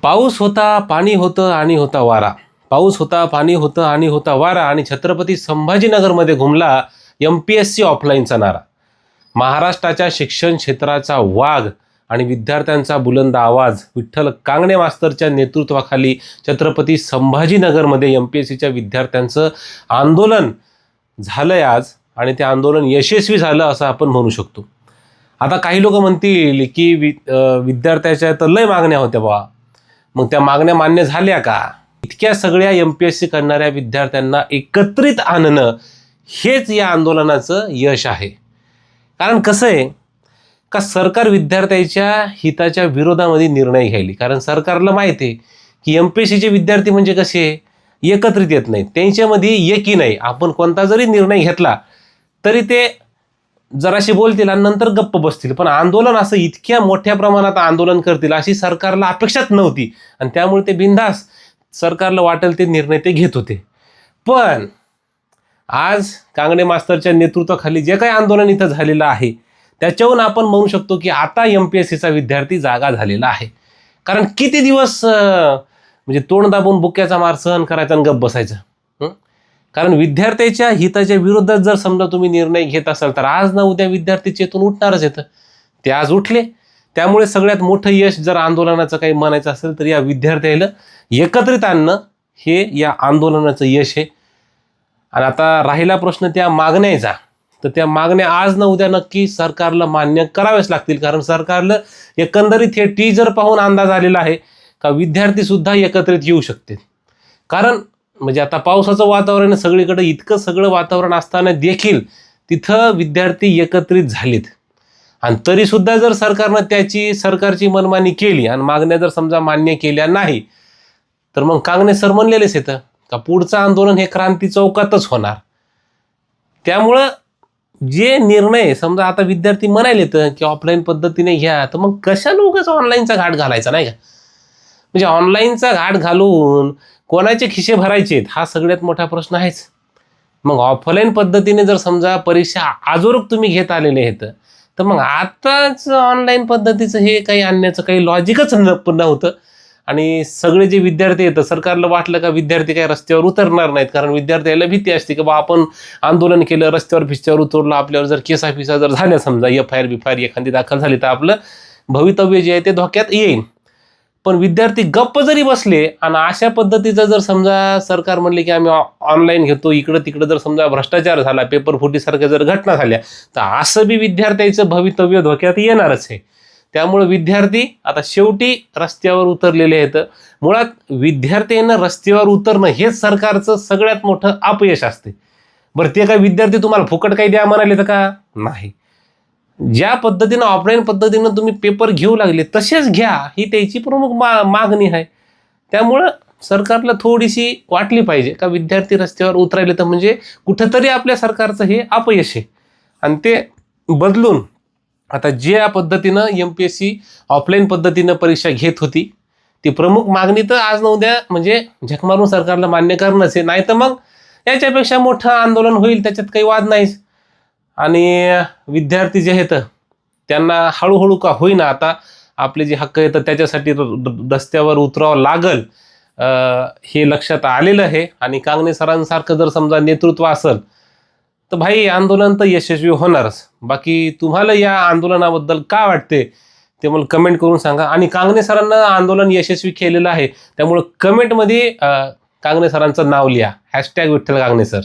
पाऊस होता, पाणी होतं आणि होता वारा. पाऊस होता, पाणी होतं आणि होता वारा. आणि छत्रपती संभाजीनगरमध्ये घुमला MPSC ऑफलाईनचा नारा. महाराष्ट्राच्या शिक्षण क्षेत्राचा वाघ आणि विद्यार्थ्यांचा बुलंद आवाज विठ्ठल कांगणे मास्तरच्या नेतृत्वाखाली छत्रपती संभाजीनगरमध्ये MPSCच्या विद्यार्थ्यांचं आंदोलन झालंय आज, आणि ते आंदोलन यशस्वी झालं असं आपण म्हणू शकतो. आता काही लोक म्हणतील की विद्यार्थ्याच्या तर लय मागण्या होत्या बा, मग त्या मागण्या मान्य झाल्या का? इतक्या सगळ्या MPSC करणाऱ्या विद्यार्थ्यांना एकत्रित आणणं हेच या आंदोलनाचं यश आहे. कारण कसं आहे का, सरकार विद्यार्थ्याच्या हिताच्या विरोधामध्ये निर्णय घ्यायली. कारण सरकारला माहिती आहे की MPSCचे विद्यार्थी म्हणजे कसे एकत्रित येत नाहीत, त्यांच्यामध्ये एकी नाही. आपण कोणता जरी निर्णय घेतला तरी ते जराशी बोलतील आणि नंतर गप्प बसतील. पण आंदोलन असं इतक्या मोठ्या प्रमाणात आंदोलन करतील अशी सरकारला अपेक्षाच नव्हती, आणि त्यामुळे ते बिनधास्त सरकारला वाटेल ते निर्णय ते घेत होते. पण आज कांगणे मास्तरच्या नेतृत्वाखाली जे काही आंदोलन इथं झालेलं आहे त्याच्याहून आपण म्हणू शकतो की आता MPSCचा विद्यार्थी जागा झालेला आहे. कारण किती दिवस म्हणजे तोंड दाबून बुक्याचा मार सहन करायचा आणि गप्प बसायचं. कारण विद्यार्थ्याच्या हिताच्या विरोधात जर समजा तुम्ही निर्णय घेत असाल तर आज ना उद्या विद्यार्थी चेतून उठणारच येतं. ते आज उठले, त्यामुळे सगळ्यात मोठं यश जर आंदोलनाचं काही म्हणायचं असेल तर या विद्यार्थ्याला एकत्रित आणणं हे या आंदोलनाचं यश आहे. आणि आता राहिला प्रश्न त्या मागण्याचा, तर त्या मागण्या आज ना उद्या नक्की सरकारला मान्य कराव्याच लागतील. कारण सरकारला एकंदरीत हे टीजर पाहून अंदाज आलेला आहे का विद्यार्थी सुद्धा एकत्रित येऊ शकते. कारण म्हणजे आता पावसाचं वातावरण सगळीकडे, इतकं सगळं वातावरण असताना देखील तिथं विद्यार्थी एकत्रित झालेत. आणि तरीसुद्धा जर सरकारनं सरकारची मनमानी केली आणि मागण्या जर समजा मान्य केल्या नाही तर मग कांगणे सर म्हणलेलेच येतं का पुढचं आंदोलन हे क्रांती चौकातच होणार. त्यामुळं जे निर्णय समजा आता विद्यार्थी म्हणायला येतं की ऑफलाईन पद्धतीने घ्या, तर मग कशा लोकच ऑनलाईनचा घाट घालायचा नाही का? म्हणजे ऑनलाईनचा घाट घालून कोणाचे खिसे भरायचे हा सगळ्यात मोठा प्रश्न आहेच. मग ऑफलाईन पद्धतीने जर समजा परीक्षा आजोरक तुम्ही घेत आलेले आहेत तर मग आताच ऑनलाईन पद्धतीचं हे काही आणण्याचं काही लॉजिकच नव्हतं. आणि सगळे जे विद्यार्थी येतं, सरकारला वाटलं का विद्यार्थी काही रस्त्यावर उतरणार नाहीत, कारण विद्यार्थ्याला भीती असते की बा आपण आंदोलन केलं, रस्त्यावर फिस्त्यावर उतरलं, आपल्यावर जर केसा जर झाल्या, समजा FIR एखादी दाखल झाली तर आपलं भवितव्य जे आहे ते धोक्यात येईल. पण विद्यार्थी गप्प जरी बसले आणि अशा पद्धतीचं जर समजा सरकार म्हणले की आम्ही ऑनलाईन घेतो, इकडं तिकडं जर समजा भ्रष्टाचार झाला, पेपर फुटीसारख्या जर घटना झाल्या, तर असं बी विद्यार्थ्याचं भवितव्य धोक्यात येणारच आहे. त्यामुळे विद्यार्थी आता शेवटी रस्त्यावर उतरलेले आहेत. मुळात विद्यार्थ्यांना रस्त्यावर उतरणं हेच सरकारचं सगळ्यात मोठं अपयश असते. बरं, ते काय विद्यार्थी तुम्हाला फुकट काही द्या म्हणाले तर का नाही. ज्या पद्धतीनं ऑफलाईन पद्धतीनं तुम्ही पेपर घेऊ लागले तसेच घ्या, ही त्याची प्रमुख मागणी आहे. त्यामुळं सरकारला थोडीशी वाटली पाहिजे का विद्यार्थी रस्त्यावर उतरायले तर म्हणजे कुठंतरी आपल्या सरकारचं हे अपयश आहे. आणि ते बदलून आता ज्या पद्धतीनं MPSC ऑफलाईन पद्धतीनं परीक्षा घेत होती ती प्रमुख मागणी तर आज न उद्या म्हणजे झक मारून सरकारला मान्य करणंच आहे. नाही तर मग याच्यापेक्षा मोठं आंदोलन होईल, त्याच्यात काही वाद नाहीच. आणि विद्यार्थी जे आहेत त्यांना हळूहळू का होईना आता आपले जे हक्क आहेत त्याच्यासाठी रस्त्यावर उतरावं लागल हे लक्षात आलेलं आहे. आणि कांगणे सरांसारखं जर समजा नेतृत्व असेल तर भाई आंदोलन तर यशस्वी होणारच. बाकी तुम्हाला या आंदोलनाबद्दल काय वाटते ते मला कमेंट करून सांगा. आणि कांगणे सरांना आंदोलन यशस्वी केलेलं आहे त्यामुळं कमेंटमध्ये कांगणे सरांचं नाव लिहा, # विठ्ठल कांगणे सर.